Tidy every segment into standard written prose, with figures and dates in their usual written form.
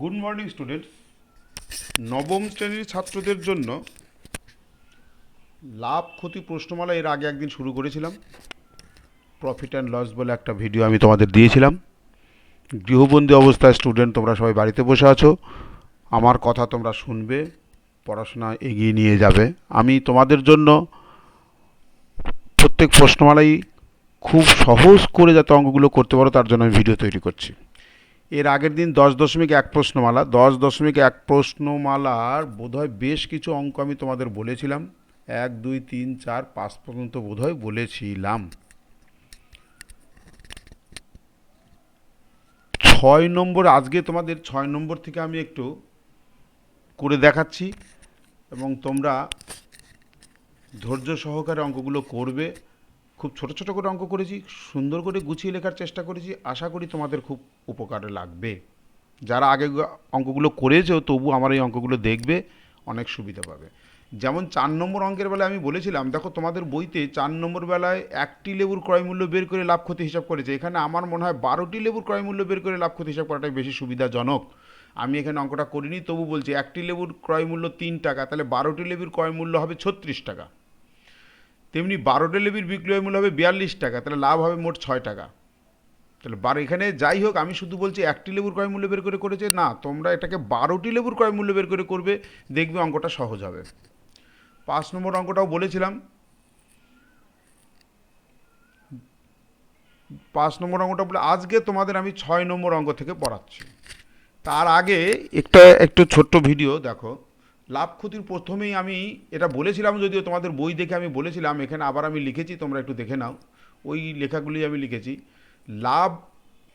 Good morning students. নবম শ্রেণীর ছাত্রদের জন্য লাভ ক্ষতি প্রশ্নমালা এর আগে একদিন শুরু করেছিলাম। প্রফিট অ্যান্ড লস বলে একটা ভিডিও আমি তোমাদের দিয়েছিলাম। গৃহবন্দী অবস্থায় স্টুডেন্ট তোমরা সবাই বাড়িতে বসে আছো, আমার কথা তোমরা শুনবে, পড়াশোনা এগিয়ে নিয়ে যাবে। আমি তোমাদের জন্য প্রত্যেক প্রশ্নমালাই খুব সহজ করে যাতে অঙ্কগুলো করতে পারো তার জন্য আমি ভিডিও তৈরি করছি। এর আগের দিন 10.1 প্রশ্নমালা, 10.1 প্রশ্নমালার বোধহয় বেশ কিছু অঙ্ক আমি তোমাদের বলেছিলাম। 1, 2, 3, 4, 5 পর্যন্ত বোধহয় বলেছিলাম। 6 নম্বর, আজকে তোমাদের 6 নম্বর থেকে আমি একটু করে দেখাচ্ছি এবং তোমরা ধৈর্য সহকারে অঙ্কগুলো করবে। খুব ছোট ছোট করে অঙ্ক করেছি, সুন্দর করে গুছিয়ে লেখার চেষ্টা করেছি। আশা করি তোমাদের খুব উপকারে লাগবে। যারা আগে অঙ্কগুলো করেছো তবু আমার এই অঙ্কগুলো দেখবে, অনেক সুবিধা পাবে। যেমন 4 নম্বর অঙ্কের বেলায় আমি বলেছিলাম, দেখো তোমাদের বইতে 4 নম্বর বেলায় 1টি লেবুর ক্রয়মূল্য বের করে লাভ ক্ষতি হিসাব করেছে। এখানে আমার মনে হয় 12টি লেবুর ক্রয়মূল্য বের করে লাভ ক্ষতি হিসাব করাটাই বেশি সুবিধাজনক। আমি এখানে অঙ্কটা করিনি, তবু বলছি 1টি লেবুর ক্রয়মূল্য 3 টাকা, তাহলে 12টি লেবুর ক্রয়মূল্য হবে 36 টাকা। তেমনি 12টি লেবুর বিক্রয় মূল্য হবে 42 টাকা, তাহলে লাভ হবে মোট 6 টাকা। তাহলে এখানে যাই হোক, আমি শুধু বলছি 1টি লেবুর ক্রয় মূল্য বের করে করেছে না, তোমরা এটাকে 12টি লেবুর ক্রয় মূল্য বের করে করবে, দেখবে অঙ্কটা সহজ হবে। 5 নম্বর অঙ্কটাও বলেছিলাম। 5 নম্বর অঙ্কটা বলে আজকে তোমাদের আমি 6 নম্বর অঙ্ক থেকে পড়াচ্ছি। তার আগে একটু ছোট্ট ভিডিও দেখো। লাভ ক্ষতির প্রথমেই আমি এটা বলেছিলাম, যদিও তোমাদের বই দেখে আমি বলেছিলাম, এখানে আবার আমি লিখেছি, তোমরা একটু দেখে নাও। ওই লেখাগুলি আমি লিখেছি। লাভ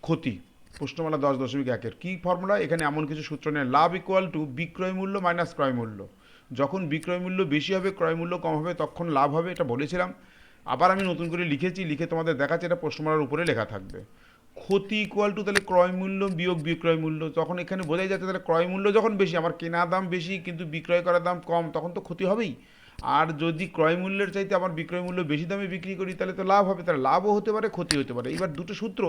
ক্ষতি প্রশ্নমালা 10.1-এর কী ফর্মুলা, এখানে এমন কিছু সূত্র নেই। লাভ ইকুয়াল টু বিক্রয় মূল্য মাইনাস ক্রয় মূল্য। যখন বিক্রয় মূল্য বেশি হবে, ক্রয় মূল্য কম হবে, তখন লাভ হবে, এটা বলেছিলাম। আবার আমি নতুন করে লিখেছি, লিখে তোমাদের দেখাচ্ছি, এটা প্রশ্নমালার উপরে লেখা থাকবে। ক্ষতি ইকুয়াল টু তাহলে ক্রয় মূল্য বিয়োগ বিক্রয় মূল্য। তখন এখানে বোঝাই যাচ্ছে তাহলে ক্রয় মূল্য যখন বেশি, আমার কেনা দাম বেশি কিন্তু বিক্রয় করার দাম কম, তখন তো ক্ষতি হবেই। আর যদি ক্রয় মূল্যের চাইতে আমার বিক্রয় মূল্য বেশি দামে বিক্রি করি তাহলে তো লাভ হবে। তাহলে লাভও হতে পারে, ক্ষতি হতে পারে। এবার দুটো সূত্র,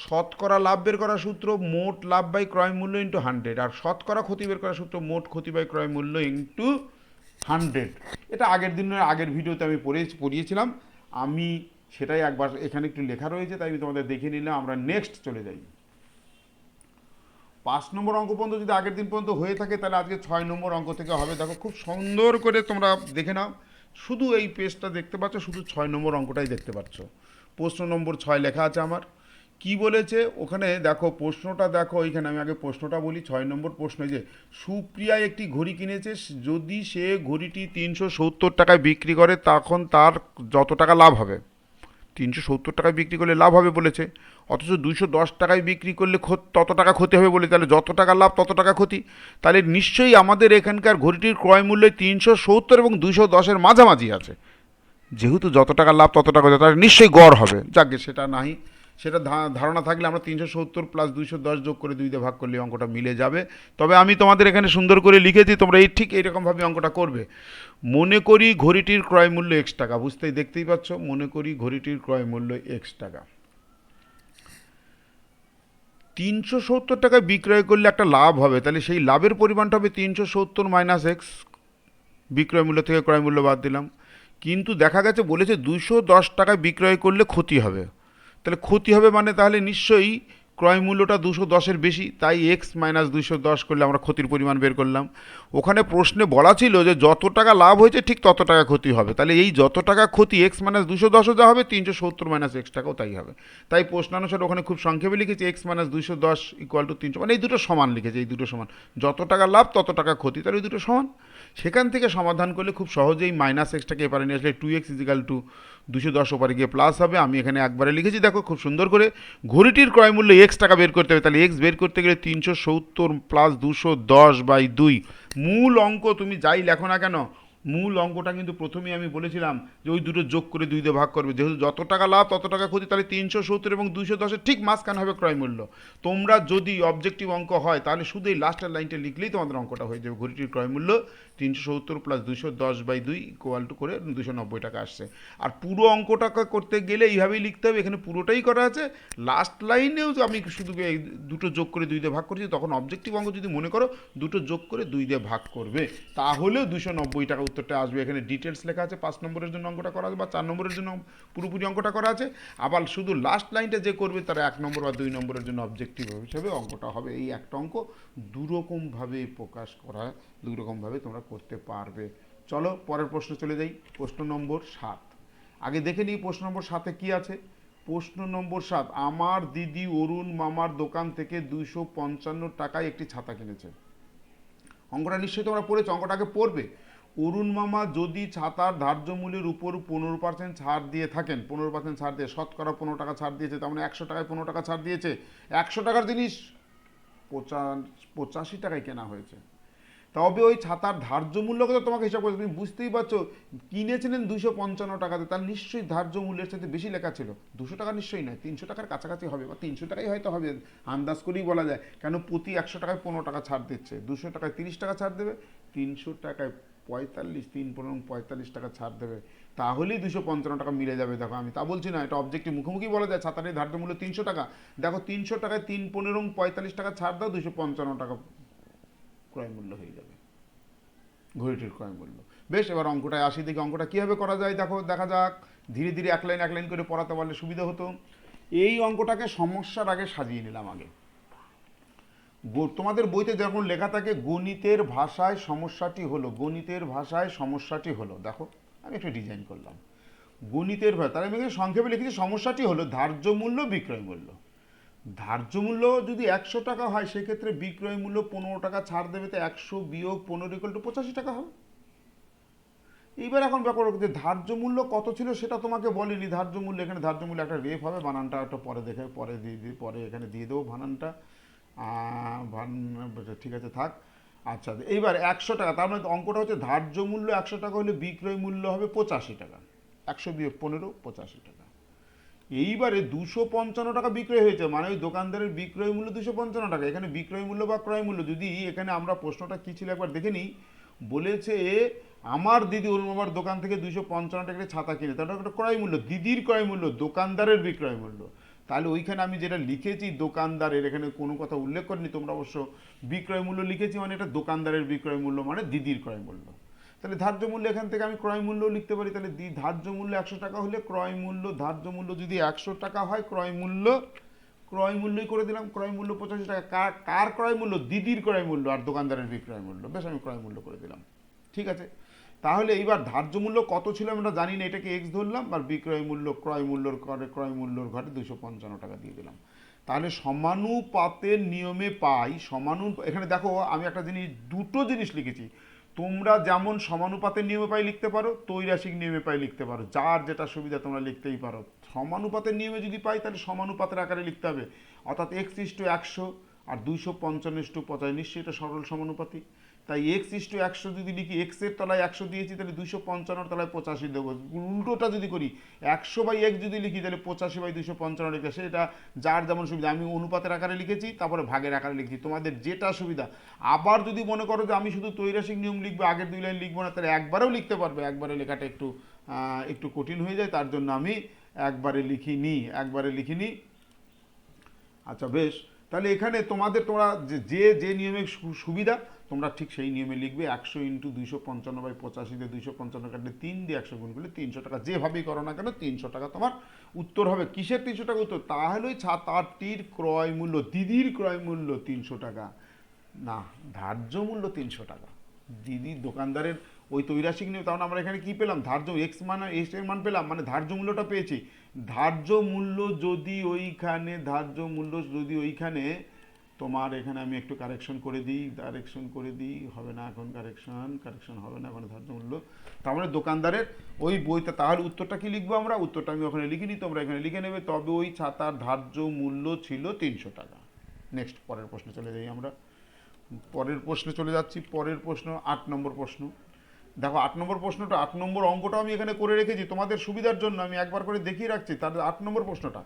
শতকরা লাভ বের করার সূত্র মোট লাভ বাই ক্রয় মূল্য ইন্টু 100, আর শতকরা ক্ষতি বের করার সূত্র মোট ক্ষতি বাই ক্রয় মূল্য ইন্টু 100। এটা আগের ভিডিওতে আমি পড়িয়েছিলাম। আমি সেটাই একবার এখানে একটু লেখা রয়েছে, তাই আমি তোমাদের দেখে নিলাম। আমরা নেক্সট চলে যাই। 5 নম্বর অঙ্ক পর্যন্ত যদি আগের দিন পর্যন্ত হয়ে থাকে, তাহলে আজকে 6 নম্বর অঙ্ক থেকে হবে। দেখো খুব সুন্দর করে তোমরা দেখে নাও। শুধু এই পেজটা দেখতে পাচ্ছ, শুধু 6 নম্বর অঙ্কটাই দেখতে পাচ্ছ। প্রশ্ন নম্বর 6 লেখা আছে আমার। কি বলেছে ওখানে দেখো, প্রশ্নটা দেখো। এইখানে আমি আগে প্রশ্নটা বলি। 6 নম্বর প্রশ্ন, যে সুপ্রিয়া একটি ঘড়ি কিনেছে, যদি সে ঘড়িটি 370 টাকায় বিক্রি করে তখন তার যত টাকা লাভ হবে। 370 টাকায় বিক্রি করলে লাভ হবে বলেছে, অথচ 210 টাকায় বিক্রি করলে তত টাকা ক্ষতি হবে বলে, তাহলে যত টাকা লাভ তত টাকা ক্ষতি। তাহলে নিশ্চয়ই আমাদের এখানকার ঘড়িটির ক্রয় মূল্য 370 এবং 210-এর মাঝামাঝি আছে। যেহেতু যত টাকা লাভ তত টাকা, তাহলে নিশ্চয়ই গড় হবে। যাকে সেটা নাহি, সেটা ধারণা থাকলে আমরা 370 প্লাস 210 যোগ করে 2 দিয়ে ভাগ করলে অঙ্কটা মিলে যাবে। তবে আমি তোমাদের এখানে সুন্দর করে লিখেছি, তোমরা ঠিক এইরকমভাবে অঙ্কটা করবে। মনে করি ঘড়িটির ক্রয় মূল্য X টাকা, দেখতেই পাচ্ছ। মনে করি ঘড়িটির ক্রয় মূল্য X টাকা, 370 টাকায় বিক্রয় করলে একটা লাভ হবে, তাহলে সেই লাভের পরিমাণটা হবে 370 মাইনাস এক্স। বিক্রয় মূল্য থেকে ক্রয় মূল্য বাদ দিলাম। কিন্তু দেখা গেছে বলেছে 210 টাকায় বিক্রয় করলে ক্ষতি হবে। তাহলে ক্ষতি হবে মানে তাহলে নিশ্চয়ই ক্রয় মূল্যটা 210-এর বেশি, তাই এক্স মাইনাস 210 করলে আমরা ক্ষতির পরিমাণ বের করলাম। ওখানে প্রশ্নে বলা ছিল যে যত টাকা লাভ হয়েছে ঠিক তত টাকা ক্ষতি হবে, তাহলে এই যত টাকা ক্ষতি এক্স মাইনাস 210ও যা হবে, 370 মাইনাস এক্স টাকাও তাই হবে। তাই প্রশ্নানুসারে ওখানে খুব সংক্ষেপে লিখেছি এক্স মাইনাস 210 ইকুয়াল টু 300, মানে এই দুটো সমান লিখেছে। এই দুটো সমান, যত টাকা লাভ তত টাকা ক্ষতি, তাহলে এই দুটো সমান। সেখান থেকে সমাধান করলে খুব সহজেই মাইনাস এক্সটাকে এপারে নিয়ে আসলে 2x ইজিক্যাল টু 210 ওপারে গিয়ে প্লাস হবে। আমি এখানে একবারে লিখেছি, দেখো খুব সুন্দর করে। ঘড়িটির ক্রয় মূল্য X টাকা বের করতে হবে, তাহলে X বের করতে গেলে 370 প্লাস 210/2। মূল অঙ্ক তুমি যাই লেখো না কেন, মূল অঙ্কটা কিন্তু প্রথমেই আমি বলেছিলাম যে ওই দুটো যোগ করে 2 দিয়ে ভাগ করবে, যেহেতু যত টাকা লাভ তত টাকা ক্ষতি, তাহলে 370 এবং 210-এর ঠিক মাঝখানে হবে ক্রয় মূল্য। তোমরা যদি অবজেক্টিভ অঙ্ক হয় তাহলে শুধু এই লাস্টের লাইনটা লিখলেই তোমাদের অঙ্কটা হয়ে যাবে। ঘড়িটির ক্রয় মূল্য 370 প্লাস 210/2 ইকুয়াল টু করে 290 টাকা আসছে। আর পুরো অঙ্কটাকে করতে গেলে এইভাবেই লিখতে হবে, এখানে পুরোটাই করা আছে। লাস্ট লাইনেও আমি শুধু এই দুটো যোগ করে 2 দিয়ে ভাগ করেছি, তখন অবজেক্টিভ অঙ্ক যদি মনে করো দুটো যোগ করে 2 দিয়ে ভাগ করবে, তাহলেও 290 টাকা উত্তরটা আসবে। এখানে ডিটেলস লেখা আছে, 5 নম্বরের জন্য অঙ্কটা করা আছে বা 4 নম্বরের জন্য পুরোপুরি অঙ্কটা করা আছে। আবার শুধু লাস্ট লাইনটা যে করবে তার 1 নম্বর বা 2 নম্বরের জন্য অবজেক্টিভ হিসেবে অঙ্কটা হবে। এই একটা অঙ্ক দুরকমভাবে প্রকাশ করা, দুরকমভাবে তোমরা করতে পারবে। চলো পরের প্রশ্ন চলে যাই, প্রশ্ন নম্বর 7। আগে দেখে নিই প্রশ্ন নম্বর 7-এ কী আছে। প্রশ্ন নম্বর 7, আমার দিদি অরুণ মামার দোকান থেকে 255 টাকায় একটি ছাতা কিনেছে। অঙ্কটা নিশ্চয়ই তোমরা পড়েছো, অঙ্কটা আগে পড়বে। অরুণ মামা যদি ছাতার ধার্য মূল্যের উপর 15% ছাড় দিয়ে থাকেন, 15% ছাড় দিয়ে শতকরা 15 টাকা ছাড় দিয়েছে, তার মানে 100 টাকায় 15 টাকা ছাড় দিয়েছে। 100 টাকার জিনিস 85 টাকায় কেনা হয়েছে। তবে ওই ছাতার ধার্য মূল্য কত তোমাকে হিসাব করতে, তুমি বুঝতেই পারছো কিনেছিলেন 255 টাকাতে, তার নিশ্চয়ই ধার্য মূল্যের সাথে বেশি লেখা ছিল। 200 টাকা নিশ্চয়ই নয়, 300 টাকার কাছাকাছি হবে বা 300 টাকাই হয়তো হবে, আন্দাজ করেই বলা যায়। কেন প্রতি 100 টাকায় 15 টাকা ছাড় দিচ্ছে, 200 টাকায় 30 টাকা ছাড় দেবে, 300 টাকায় 45, 45 টাকা ছাড় দেবে, তাহলেই 255 টাকা মিলে যাবে। দেখো আমি তা বলছি না, এটা অবজেক্টিভ মুখোমুখি বলা যায়। ছাতাটির ধার্য মূল্য 300 টাকা, দেখো 300 টাকায় 3, 15, 45 টাকা ছাড় দাও, 255 টাকা ক্রয় মূল্য হয়ে যাবে, ঘড়িটির ক্রয় মূল্য। বেশ, এবার অঙ্কটায় আসি, দেখি অঙ্কটা কীভাবে করা যায়। দেখো দেখা যাক, ধীরে ধীরে এক লাইন করে পড়াতে পারলে সুবিধা হতো। এই অঙ্কটাকে সমস্যার আগে সাজিয়ে নিলাম। আগে তোমাদের বইতে যখন লেখা থাকে গণিতের ভাষায় সমস্যাটি হলো, গণিতের ভাষায় সমস্যাটি হলো, দেখো আমি একটু ডিজাইন করলাম গণিতের ভাষা, তাহলে আমি সংক্ষেপে লিখেছি সমস্যাটি হলো ধার্য মূল্য বিক্রয় মূল্য। ধার্য মূল্য যদি 100 টাকা হয় সেক্ষেত্রে বিক্রয় মূল্য 15 টাকা ছাড় দেবে, তো 100 বিয়োগ 15 = 85 টাকা হবে। এইবার এখন ব্যাপার যে ধার্য মূল্য কত ছিল সেটা তোমাকে বলিনি। ধার্য মূল্য, এখানে ধার্য মূল্য একটা রেফ হবে, বানানটা একটা পরে দেখে পরে দিয়ে পরে এখানে দিয়ে দেবো বানানটা। ঠিক আছে থাক। আচ্ছা এইবার 100 টাকা, তার মানে অঙ্কটা হচ্ছে ধার্য মূল্য 100 টাকা হলে বিক্রয় মূল্য হবে 85 টাকা। 100 বিয়োগ 15, 85 টাকা। এইবারে 255 টাকা বিক্রয় হয়েছে, মানে ওই দোকানদারের বিক্রয় মূল্য 255 টাকা। এখানে বিক্রয় মূল্য বা ক্রয় মূল্য, যদি এখানে আমরা প্রশ্নটা কী ছিল একবার দেখে নিই। বলেছে আমার দিদি অরুণ মামার দোকান থেকে 255 টাকা ছাতা কিনে, তাহলে একটা ক্রয় মূল্য, দিদির ক্রয় মূল্য, দোকানদারের বিক্রয় মূল্য। তাহলে ওইখানে আমি যেটা লিখেছি দোকানদারের, এখানে কোনো কথা উল্লেখ করিনি, তোমরা অবশ্য বিক্রয় মূল্য লিখেছি, মানে এটা দোকানদারের বিক্রয় মূল্য মানে দিদির ক্রয় মূল্য। তাহলে ধার্য মূল্য এখান থেকে আমি ক্রয় মূল্যও লিখতে পারি। তাহলে ধার্য মূল্য 100 টাকা হলে ক্রয় মূল্য, ধার্য মূল্য যদি 100 টাকা হয়, ক্রয় মূল্যই করে দিলাম, ক্রয় মূল্য 85 টাকা। কার ক্রয় মূল্য? দিদির ক্রয় মূল্য আর দোকানদারের বিক্রয় মূল্য। বেশ, আমি ক্রয় মূল্য করে দিলাম। ঠিক আছে, তাহলে এইবার ধার্য মূল্য কত ছিল আমরা জানি না, এটাকে এক্স ধরলাম, আর বিক্রয় মূল্য ক্রয় মূল্যর ঘরে 255 টাকা দিয়ে দিলাম। তাহলে সমানুপাতের নিয়মে পাই এখানে দেখো আমি একটা জিনিস, দুটো জিনিস লিখেছি। তোমরা যেমন সমানুপাতের নিয়মে পাই লিখতে পারো, ত্রৈরাসিক নিয়মে পাই লিখতে পারো, যার যেটা সুবিধা তোমরা লিখতেই পারো। সমানুপাতের নিয়মে যদি পাই তাহলে সমানুপাতের আকারে লিখতে হবে, অর্থাৎ x:100 আর 255:50, নিশ্চয়ই এটা সরল সমানুপাতি। তাই x:100 যদি লিখি, এক্সের তলায় 100 দিয়েছি, তাহলে 255 তলায় 85 দেবো। উল্টোটা যদি করি, 100/x যদি লিখি তাহলে 85/255 লিখে, সেটা যার যেমন সুবিধা। আমি অনুপাতের আকারে লিখেছি, তারপরে ভাগের আকারে লিখেছি, তোমাদের যেটা সুবিধা। আবার যদি মনে করো যে আমি শুধু ত্রৈরাসিক নিয়ম লিখবো, আগের 2 লাইন লিখবো না, তাহলে একবারেও লিখতে পারবে। একবারে লেখাটা একটু কঠিন হয়ে যায়, তার জন্য আমি একবারে লিখিনি। আচ্ছা বেশ, তাহলে এখানে তোমরা যে নিয়মে সুবিধা তোমরা ঠিক সেই নিয়মে লিখবে। 100 × 255/85 দিয়ে 255 কাটলে 3 দিয়ে 100 গুণ করলে 300 টাকা। যেভাবেই করো না কেন 300 টাকা তোমার উত্তর হবে। কিসের 300 টাকা উত্তর? তাহলে ওই ছাতাটির ক্রয় মূল্য, দিদির ক্রয় মূল্য 300 টাকা না, ধার্য মূল্য 300 টাকা। দিদির দোকানদারের ওই ত্রৈরাসিক নিয়ম, তাহলে আমরা এখানে কি পেলাম? ধার্য এক্স মানে এক্স এর মান পেলাম, মানে ধার্য মূল্যটা পেয়েছি। ধার্য মূল্য যদি ওইখানে তোমার, এখানে আমি একটু কারেকশন করে দিই, হবে না এখন কারেকশন হবে না এখন ধার্য মূল্য। তার মানে দোকানদারের ওই বইটা, তাহলে উত্তরটা কি লিখবো আমরা? উত্তরটা আমি ওখানে লিখিনি, তোমরা এখানে লিখে নেবে। তবে ওই ছাতার ধার্য মূল্য ছিল 300 টাকা। নেক্সট, পরের প্রশ্নে চলে যাই আমরা। পরের প্রশ্ন 8 নম্বর প্রশ্ন। দেখো 8 নম্বর প্রশ্নটা, 8 নম্বর অঙ্কটা আমি এখানে করে রেখেছি তোমাদের সুবিধার জন্য, আমি একবার করে দেখিয়ে রাখছি। তার 8 নম্বর প্রশ্নটা,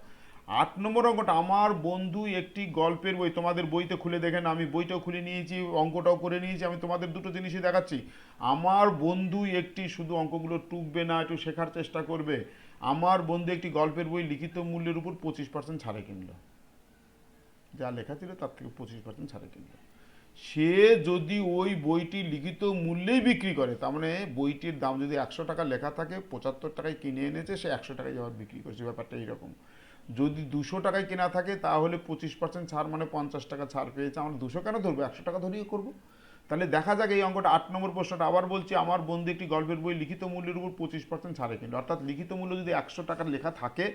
8 নম্বর অঙ্কটা, আমার বন্ধু একটি গল্পের বই, তোমাদের বইতে খুলে দেখেন, আমি বইটাও খুলে নিয়েছি, অঙ্কটাও করে নিয়েছি, আমি তোমাদের দুটো জিনিসই দেখাচ্ছি। আমার বন্ধু একটি, শুধু অঙ্কগুলো টুকবে না, একটু শেখার চেষ্টা করবে। আমার বন্ধু একটি গল্পের বই লিখিত মূল্যের উপর 25% ছাড়ে কিনলো, যা লেখা ছিল তার থেকে 25% ছাড়ে কিনলো। সে যদি ওই বইটি লিখিত মূল্যেই বিক্রি করে, তার মানে বইটির দাম যদি 100 টাকা লেখা থাকে, 75 টাকায় কিনে এনেছে, সে 100 টাকায় আবার বিক্রি করছে, ব্যাপারটা এইরকম। যদি 200 টাকায় কেনা থাকে, তাহলে 25% ছাড় মানে 50 টাকা ছাড় পেয়েছে। আমরা 200 কেন ধরবো, 100 টাকা ধরিয়ে করবো। তাহলে দেখা যাক এই অঙ্কটা, 8 নম্বর প্রশ্নটা আবার বলছি, আমার বন্ধু একটি গল্পের বই লিখিত মূল্যের উপর 25% ছাড়ে কিনলো। অর্থাৎ লিখিত মূল্য যদি 100 টাকার লেখা থাকে,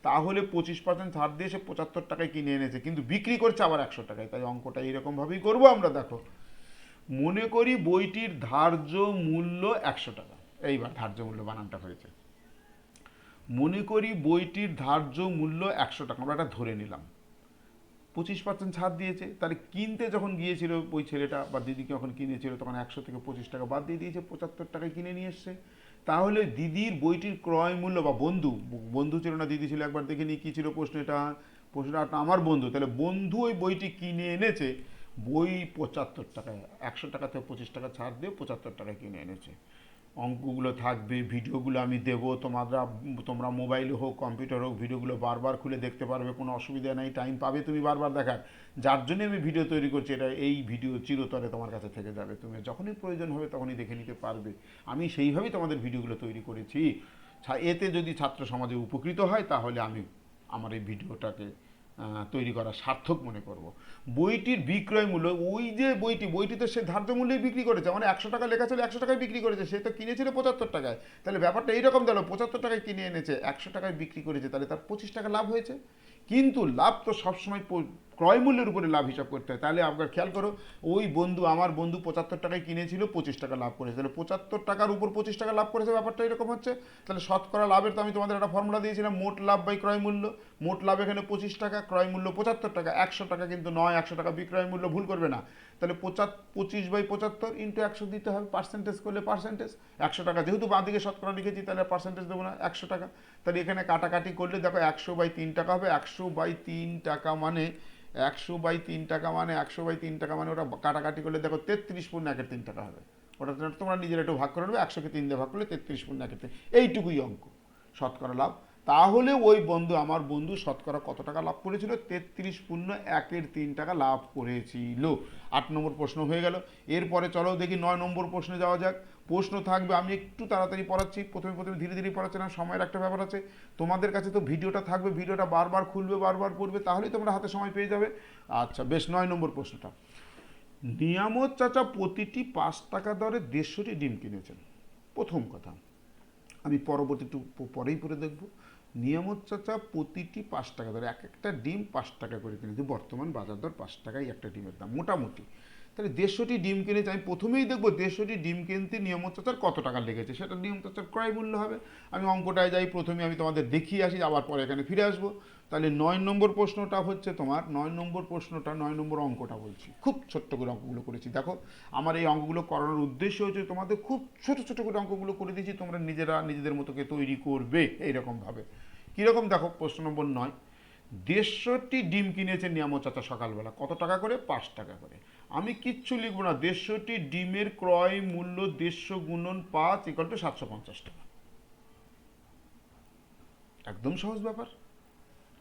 তাহলে 25% ছাড় দিয়ে সে 75 টাকায় কিনে এনেছে, কিন্তু বিক্রি করছে আবার 100 টাকায়। তাই অঙ্কটা এইরকমভাবেই করবো আমরা। দেখো, মনে করি বইটির ধার্য মূল্য 100 টাকা। এইবার ধার্য মূল্য বানানটা হয়েছে। মনে করি বইটির ধার্য মূল্য 100 টাকা, আমরা এটা ধরে নিলাম। 25% ছাড় দিয়েছে, তাহলে কিনতে যখন গিয়েছিল ওই ছেলেটা বা দিদিকে যখন কিনেছিল, তখন 100 থেকে 25 টাকা বাদ দিয়ে দিয়েছে, 75 টাকায় কিনে নিয়ে এসছে। তাহলে দিদির বইটির ক্রয় মূল্য, বা বন্ধু, বন্ধু ছিল না দিদি ছিল, একবার দেখে নিই কী ছিল প্রশ্নটা। প্রশ্নটা আমার বন্ধু, তাহলে বন্ধু ওই বইটি কিনে এনেছে, বই 75 টাকায়, 100 টাকা থেকে 25 টাকা ছাড় দিয়ে 75 টাকায় কিনে এনেছে। অঙ্কগুলো থাকবে, ভিডিওগুলো আমি দেবো, তোমরা মোবাইলে হোক কম্পিউটার হোক ভিডিওগুলো বারবার খুলে দেখতে পারবে, কোনো অসুবিধা নেই, টাইম পাবে তুমি বারবার দেখার। যার জন্য আমি ভিডিও তৈরি করছি, এটা এই ভিডিও চিরতরে তোমার কাছে থেকে যাবে, তুমি যখনই প্রয়োজন হবে তখনই দেখে নিতে পারবে। আমি সেইভাবেই তোমাদের ভিডিওগুলো তৈরি করেছি। এতে যদি ছাত্র সমাজে উপকৃত হয়, তাহলে আমি আমার এই ভিডিওটাকে তৈরি করা সার্থক মনে করব। বইটির বিক্রয় মূল্য, ওই যে বইটি তো সে ধার্য মূল্যেই বিক্রি করেছে, মানে 100 টাকা লেখা ছিল, 100 টাকায় বিক্রি করেছে, সে তো কিনেছিল 75 টাকায়। তাহলে ব্যাপারটা এইরকম গেল, 75 টাকায় কিনে এনেছে, 100 টাকায় বিক্রি করেছে, তাহলে তার 25 টাকা লাভ হয়েছে। কিন্তু লাভ তো সবসময় ক্রয় মূল্যের উপরে লাভ হিসাব করতে হয়। তাহলে আপনার খেয়াল করো, ওই বন্ধু, আমার বন্ধু 75 টাকায় কিনেছিল, 25 টাকা লাভ করেছে, তাহলে 75 টাকার উপর 25 টাকা লাভ করেছে, ব্যাপারটা এরকম হচ্ছে। তাহলে শতকরা লাভের তো আমি তোমাদের একটা ফর্মুলা দিয়েছিলাম, মোট লাভ বাই ক্রয় মূল্য। মোট লাভ এখানে 25 টাকা, ক্রয় মূল্য 75 টাকা, 100 টাকা কিন্তু নয়, 100 টাকা বিক্রয় মূল্য, ভুল করবে না। তাহলে 25/75 ইন্টু 100 দিতে হবে, পার্সেন্টেজ করলে পার্সেন্টেজ। 100 টাকা যেহেতু বাঁ দিকে শতকরা লিখেছি, তাহলে পার্সেন্টেজ দেবো না, 100 টাকা। তাহলে এখানে কাটাকাটি করলে দেখো 100/3 টাকা হবে। 100/3 টাকা মানে 100/3 টাকা মানে 100/3 টাকা মানে ওটা কাটাকাটি করলে দেখো 33.13 টাকা হবে। ওটা তোমরা নিজেরা একটু ভাগ করে নেবে, 100কে 3 দিয়ে ভাগ করলে 33.13, এইটুকুই অঙ্ক শতকরা লাভ। তাহলে ওই বন্ধু, আমার বন্ধু শতকরা কত টাকা লাভ করেছিল, 33.13 টাকা লাভ করেছিল। 8 নম্বর প্রশ্ন হয়ে গেল। এরপরে চলো দেখি 9 নম্বর প্রশ্নে যাওয়া যাক। প্রশ্ন থাকবে, আমি একটু তাড়াতাড়ি পড়াচ্ছি, প্রথমে ধীরে ধীরে পড়াচ্ছি না, সময়ের একটা ব্যাপার আছে। তোমাদের কাছে তো ভিডিওটা থাকবে, ভিডিওটা বারবার খুলবে, বারবার পড়বে, তাহলেই তোমরা হাতে সময় পেয়ে যাবে। আচ্ছা বেশ, 9 নম্বর প্রশ্নটা, নিয়ামত চাচা প্রতিটি 5 টাকা দরে 150টি ডিম কিনেছেন। প্রথম কথা, আমি পরবর্তী একটু পরেই পরে দেখব। নিয়ামত চাচা প্রতিটি 5 টাকা দরে, এক একটা ডিম 5 টাকা করে কিনেছে, বর্তমান বাজার দর 5 টাকায় একটা ডিমের দাম মোটামুটি। তাহলে 150টি ডিম কিনেছে, আমি প্রথমেই দেখবো 150টি ডিম কিনতে নিয়ামত চাচার কত টাকা লেগেছে, সেটা নিয়ামত চাচার ক্রয় মূল্য হবে। আমি অঙ্কটায় যাই, প্রথমে আমি তোমাদের দেখিয়ে আসি, আবার পরে এখানে ফিরে আসবো। তাহলে 9 নম্বর প্রশ্নটা হচ্ছে তোমার, 9 নম্বর প্রশ্নটা, 9 নম্বর অঙ্কটা বলছি, খুব ছোট্ট করে অঙ্কগুলো করেছি। দেখো, আমার এই অঙ্কগুলো করানোর উদ্দেশ্য হচ্ছে তোমাদের খুব ছোট ছোট করে অঙ্কগুলো করে দিয়েছি, তোমরা নিজেরা নিজেদের মতোকে তৈরি করবে এইরকমভাবে। কীরকম দেখো, প্রশ্ন নম্বর 9, 150টি ডিম কিনেছে নিয়ামত চাচা সকালবেলা, কত টাকা করে, 5 টাকা করে। আমি কিচ্ছু লিখবো না, 150টি ডিমের ক্রয় মূল্য 150 গুণন 5 = 750 টাকা। একদম সহজ ব্যাপার।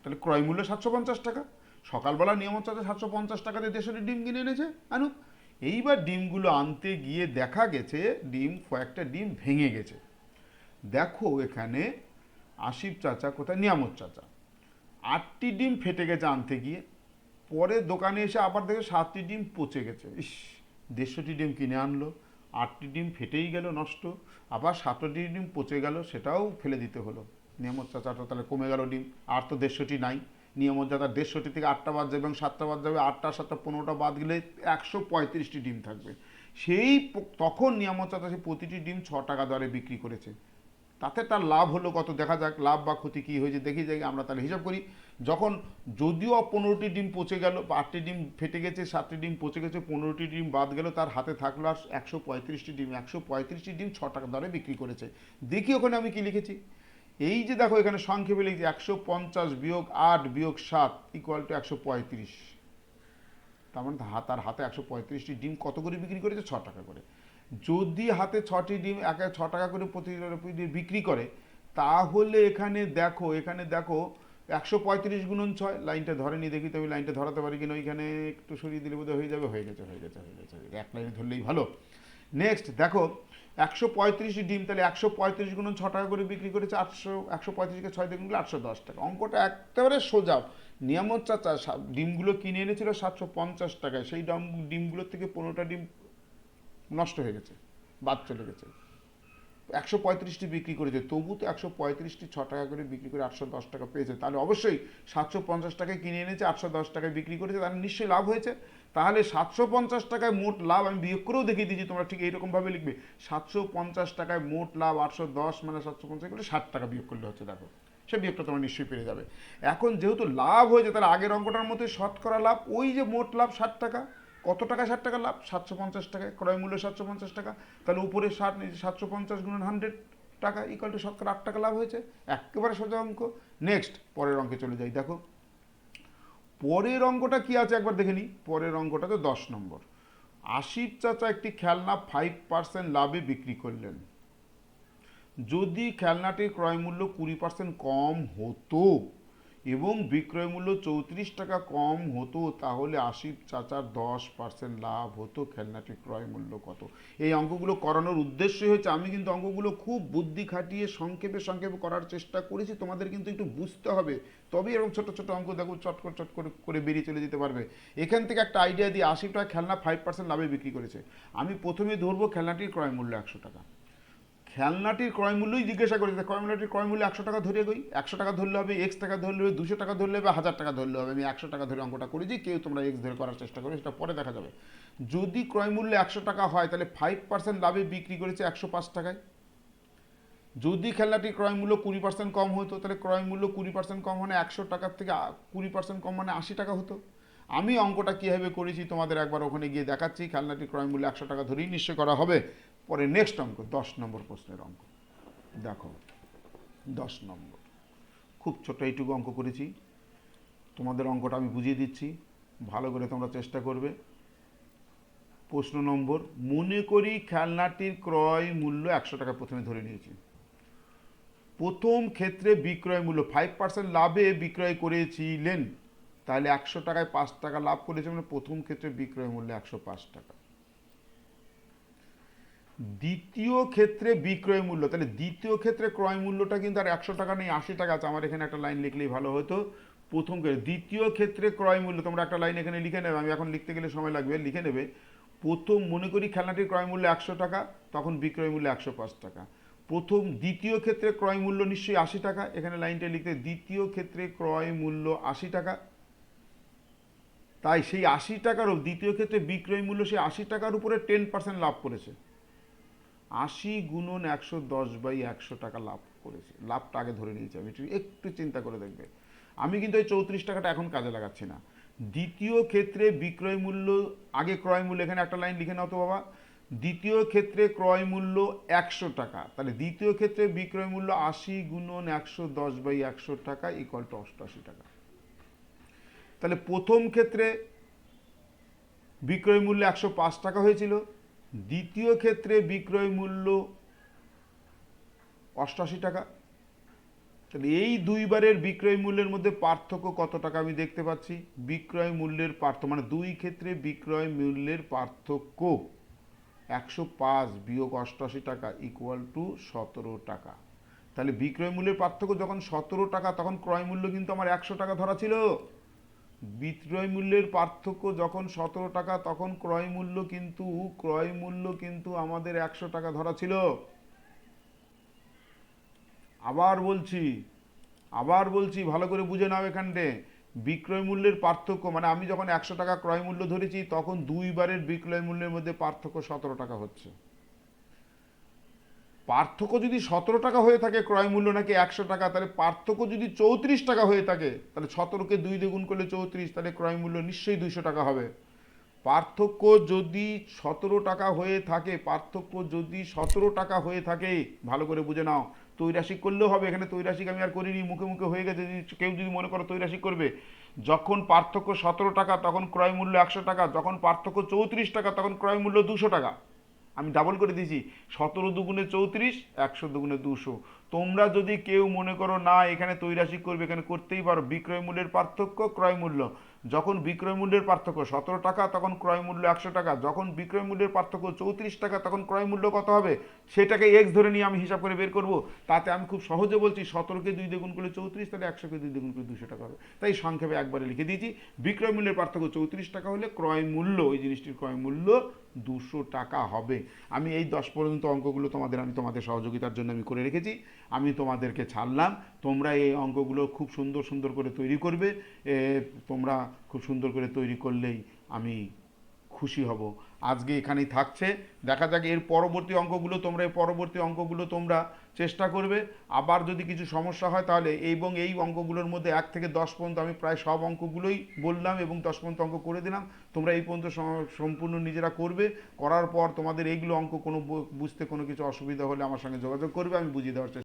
তাহলে ক্রয় মূল্য 750 টাকা, সকালবেলা নিয়ামত চাচা 750 টাকা দিয়ে 150টি ডিম কিনে এনেছে, আনুক। এইবার ডিমগুলো আনতে গিয়ে দেখা গেছে কয়েকটা ডিম ভেঙে গেছে। দেখো এখানে আসিফ চাচা কোথায়, নিয়ামত চাচা 8টি ডিম ফেটে গেছে আনতে গিয়ে, পরে দোকানে এসে আবার দেখে 7টি ডিম পচে গেছে। ইস, 150টি ডিম কিনে আনলো, 8টি ডিম ফেটেই গেল নষ্ট, আবার 7টি ডিম পচে গেল, সেটাও ফেলে দিতে হলো। নিয়ামত চাচাটা তাহলে কমে গেল ডিম, আর তো 150টি নাই। নিয়ামত চাচা 150টি থেকে 8টা বাদ যাবে এবং 7টা বাদ যাবে, 8টা 7টা 15টা বাদ গেলে 135টি ডিম থাকবে। তখন নিয়ামত চাচা প্রতিটি ডিম 6 টাকা দরে বিক্রি করেছে। তাতে তার লাভ হলো কত দেখা যাক, লাভ বা ক্ষতি কী হয়েছে দেখি যাই। আমরা তাহলে হিসাব করি, যখন যদিও 15টি ডিম পচে গেল, 8টি ডিম ফেটে গেছে, 7টি ডিম পচে গেছে, 15টি ডিম বাদ গেল, তার হাতে থাকলো আর 135টি ডিম। 135টি ডিম 6 টাকা দরে বিক্রি করেছে। দেখি ওখানে আমি কি লিখেছি। এই যে দেখো এখানে সংক্ষেপে লিখছি 150 বিয়োগ 8 বিয়োগ 7 ইকুয়াল টু 135। তার মানে তার হাতে 135টি ডিম কত করে বিক্রি করেছে? 6 টাকা করে। যদি হাতে 6টি ডিম 6 টাকা করে প্রতি বিক্রি করে, তাহলে এখানে দেখো 135 গুণন 6, লাইনটা ধরেনি, দেখি তো আমি লাইনটা ধরাতে পারি কিনা। ওইখানে একটু সরিয়ে দিলে বোধহয় হয়ে যাবে। হয়ে গেছে। এক লাইনে ধরলেই ভালো। নেক্সট দেখো 135 ডিম, তাহলে 135 গুণন 6 টাকা করে বিক্রি করেছে। 135কে 6 দিয়ে গুণ করলে 810 টাকা। অঙ্কটা একেবারে সোজা। নিয়ামত চাচা ডিমগুলো কিনে এনেছিল 750 টাকায়, সেই ডিমগুলোর থেকে 15টা ডিম নষ্ট হয়ে গেছে, বাদ চলে গেছে। 135টি বিক্রি করেছে, তবু তো 135টি 6 টাকা করে বিক্রি করে 810 টাকা পেয়েছে। তাহলে অবশ্যই 750 টাকায় কিনে এনেছে, 810 টাকায় বিক্রি করেছে, তাহলে নিশ্চয়ই লাভ হয়েছে। তাহলে 750 টাকায় মোট লাভ, আমি বিয়োগ করেও দেখিয়ে দিয়েছি, তোমরা ঠিক এইরকমভাবে লিখবে। 750 টাকায় মোট লাভ 810 মানে 750 করলে 60 টাকা বিয়োগ করলে হচ্ছে। দেখো সে বিয়োগটা তোমরা নিশ্চয়ই পেরে যাবে। এখন যেহেতু লাভ হয়েছে, তাহলে আগের অঙ্কটার মধ্যে শতকরা লাভ, ওই যে মোট লাভ 60 টাকা, কত টাকা 60 টাকা লাভ? 750 টাকায়, ক্রয় মূল্য 750 টাকা, তাহলে উপরে 750 গুণন 100 টাকা ইকুয়াল টু শতকরা 8 টাকা লাভ হয়েছে। একেবারে সোজা অঙ্ক। নেক্সট পরের অঙ্কে চলে যাই। দেখো পরের অঙ্কটা কি আছে একবার দেখে নিই। পরের অঙ্কটা তো 10 নম্বর। আসিফ চাচা একটি খেলনা 5% লাভে বিক্রি করলেন। যদি খেলনাটির ক্রয় মূল্য 20% কম হতো এবং বিক্রয় মূল্য 34 টাকা কম হতো, তাহলে আসিফ চাচার 10% লাভ হতো। খেলনাটির ক্রয় মূল্য কত? এই অঙ্কগুলো করানোর উদ্দেশ্যই হচ্ছে, আমি কিন্তু অঙ্কগুলো খুব বুদ্ধি খাটিয়ে সংক্ষেপে করার চেষ্টা করেছি। তোমাদের কিন্তু একটু বুঝতে হবে, তবেই এরকম ছোট ছোট অঙ্ক দেখো চট করে বেরিয়ে চলে যেতে পারবে। এখান থেকে একটা আইডিয়া দিয়ে, 80 টাকা খেলনা 5% লাভে বিক্রি করেছে। আমি প্রথমে ধরবো খেলনাটির ক্রয় মূল্য 100 টাকা। খেলনাটির ক্রয় মূল্যই জিজ্ঞাসা করেছে, খেলনাটির ক্রয় মূল্য 100 টাকা ধরে গই। 100 টাকা ধরলে হবে, এক্স টাকা ধরলে হবে, 200 টাকা ধরলে হবে, 1000 টাকা ধরলে হবে। আমি 100 টাকা ধরে অঙ্কটা করেছি, কেউ তোমরা এক্স ধরে করার চেষ্টা করবে, সেটা পরে দেখা যাবে। যদি ক্রয় মূল্য 100 টাকা হয়, তাহলে 5% লাভে বিক্রি করেছে 105 টাকায়। যদি খেলনাটির ক্রয় মূল্য 20% কম হতো, তাহলে ক্রয় মূল্য 20% কম মানে 100 টাকার থেকে 20% কম মানে 80 টাকা হতো। আমি অঙ্কটা কীভাবে করেছি তোমাদের একবার ওখানে গিয়ে দেখাচ্ছি। খেলনাটির ক্রয় মূল্য 100 টাকা ধরেই নিশ্চয় করা হবে। পরে নেক্সট অঙ্ক 10 নম্বর প্রশ্নের অঙ্ক দেখো। 10 নম্বর খুব ছোট এইটুকু অঙ্ক করেছি, তোমাদের অঙ্কটা আমি বুঝিয়ে দিচ্ছি, ভালো করে তোমরা চেষ্টা করবে। প্রশ্ন নম্বর, মনে করি খেলনাটির ক্রয় মূল্য 100 টাকা প্রথমে ধরে নিয়েছি। প্রথম ক্ষেত্রে বিক্রয় মূল্য 5% লাভে বিক্রয় করেছিলেন, তাহলে 100 টাকায় 5 টাকা লাভ করেছে, মানে প্রথম ক্ষেত্রে বিক্রয় মূল্য 105 টাকা। দ্বিতীয় ক্ষেত্রে বিক্রয় মূল্য, তাহলে দ্বিতীয় ক্ষেত্রে ক্রয় মূল্যটা কিন্তু আর 100 টাকা নেই, 80 টাকা আছে। আমার এখানে একটা লাইন লিখলেই ভালো হতো। প্রথম দ্বিতীয় ক্ষেত্রে ক্রয় মূল্য, তোমরা একটা লাইন এখানে লিখে নেবে, আমি এখন লিখতে গেলে সময় লাগবে, লিখে নেবে। প্রথম মনে করি খেলনাটির ক্রয় মূল্য 100 টাকা, তখন বিক্রয় মূল্য 105 টাকা। দ্বিতীয় ক্ষেত্রে ক্রয় মূল্য নিশ্চয়ই 80 টাকা, এখানে লাইনটা লিখতে, দ্বিতীয় ক্ষেত্রে ক্রয় মূল্য 80 টাকা। তাই সেই 80 টাকারও দ্বিতীয় ক্ষেত্রে বিক্রয় মূল্য সেই 80 টাকার উপরে 10% লাভ করেছে। 80 গুণন 110/100 টাকা লাভ করেছে। লাভটা আগে ধরে নিয়েছি আমি, একটু চিন্তা করে দেখবে। আমি কিন্তু এই 34 টাকাটা এখন কাজে লাগাচ্ছি না। দ্বিতীয় ক্ষেত্রে বিক্রয় মূল্য, আগে ক্রয় মূল্য, এখানে একটা লাইন লিখে নাও তো বাবা। দ্বিতীয় ক্ষেত্রে ক্রয় মূল্য 100 টাকা, তাহলে দ্বিতীয় ক্ষেত্রে বিক্রয় মূল্য 80 গুণন 110/100 টাকা ইকুয়াল টু 88 টাকা। তাহলে প্রথম ক্ষেত্রে বিক্রয় মূল্য 105 টাকা হয়েছিল, দ্বিতীয় ক্ষেত্রে বিক্রয় মূল্য 88 টাকা। তাহলে এই দুইবারের বিক্রয় মূল্যের মধ্যে পার্থক্য কত টাকা আমি দেখতে পাচ্ছি। বিক্রয় মূল্যের পার্থক্য মানে দুই ক্ষেত্রে বিক্রয় মূল্যের পার্থক্য 105 বিয়োগ 88 টাকা ইকুয়াল টু 17 টাকা। তাহলে বিক্রয় মূল্যের পার্থক্য যখন 17 টাকা, তখন ক্রয় মূল্য কিন্তু আমার 100 টাকা ধরা ছিল। বিক্রয় মূল্যের পার্থক্য যখন 17 টাকা, তখন ক্রয় মূল্য কিন্তু আমাদের 100 টাকা ধরা ছিল। আবার বলছি ভালো করে বুঝে নাও। এখানে বিক্রয় মূল্যের পার্থক্য মানে আমি যখন 100 টাকা ক্রয় মূল্য ধরেছি, তখন দুইবারের বিক্রয় মূল্যের মধ্যে পার্থক্য 17 টাকা হচ্ছে। পার্থক্য যদি 17 টাকা হয়ে থাকে ক্রয় মূল্য নাকি 100 টাকা, তাহলে পার্থক্য যদি 34 টাকা হয়ে থাকে, তাহলে 17কে 2 দিয়ে গুণ করলে 34, তাহলে ক্রয় মূল্য নিশ্চয়ই 200 টাকা হবে। পার্থক্য যদি 17 টাকা হয়ে থাকে, পার্থক্য যদি 17 টাকা হয়ে থাকে, ভালো করে বুঝে নাও, তৈরাসিক করলেও হবে, এখানে তৈরাসিক আমি আর করিনি, মুখে মুখে হয়ে গেছে। যদি কেউ যদি মনে করো তৈরাসিক করবে, যখন পার্থক্য 17 টাকা তখন ক্রয় মূল্য 100 টাকা, যখন পার্থক্য 34 টাকা তখন ক্রয় মূল্য 200 টাকা। আমি ডাবল করে দিয়েছি, 17 দুগুণে 34, 100 দুগুণে 200। তোমরা যদি কেউ মনে করো না এখানে তৈরাসিক করবে, এখানে করতেই পারো। বিক্রয় মূল্যের পার্থক্য ক্রয় মূল্য, যখন বিক্রয় মূল্যের পার্থক্য 17 টাকা তখন ক্রয় মূল্য 100 টাকা, যখন বিক্রয় মূল্যের পার্থক্য 34 টাকা তখন ক্রয় মূল্য কত হবে, সেটাকে এক্স ধরে নিয়ে আমি হিসাব করে বের করব। তাতে আমি খুব সহজে বলছি 17কে 2 দিয়ে গুণ করলে 34, তাহলে 100কে 2 দিয়ে গুণ করলে 200 টাকা হবে। তাই সংক্ষেপে একবারে লিখে দিয়েছি, বিক্রয় মূল্যের পার্থক্য 34 টাকা হলে ক্রয় মূল্য, ওই জিনিসটির ক্রয় মূল্য 200 টাকা হবে। আমি এই 10 পর্যন্ত অঙ্কগুলো আমি তোমাদের সহযোগিতার জন্য আমি করে রেখেছি, আমি তোমাদেরকে ছাড়লাম। তোমরা এই অঙ্কগুলো খুব সুন্দর সুন্দর করে তৈরি করবে। তোমরা খুব সুন্দর করে তৈরি করলেই আমি খুশি হব। আজকে এখানেই থাকছে, দেখা যাক এর পরবর্তী অঙ্কগুলো তোমরা চেষ্টা করবে। আবার যদি কিছু সমস্যা হয় তাহলে এই অঙ্কগুলোর মধ্যে 1 থেকে 10 পর্যন্ত আমি প্রায় সব অঙ্কগুলোই বললাম এবং 10 পর্যন্ত অঙ্ক করে দিলাম। তোমরা এই পর্যন্ত সম্পূর্ণ নিজেরা করবে। করার পর তোমাদের এইগুলো অঙ্ক কোনো বুঝতে কোনো কিছু অসুবিধা হলে আমার সঙ্গে যোগাযোগ করবে, আমি বুঝিয়ে দেওয়ার চেষ্টা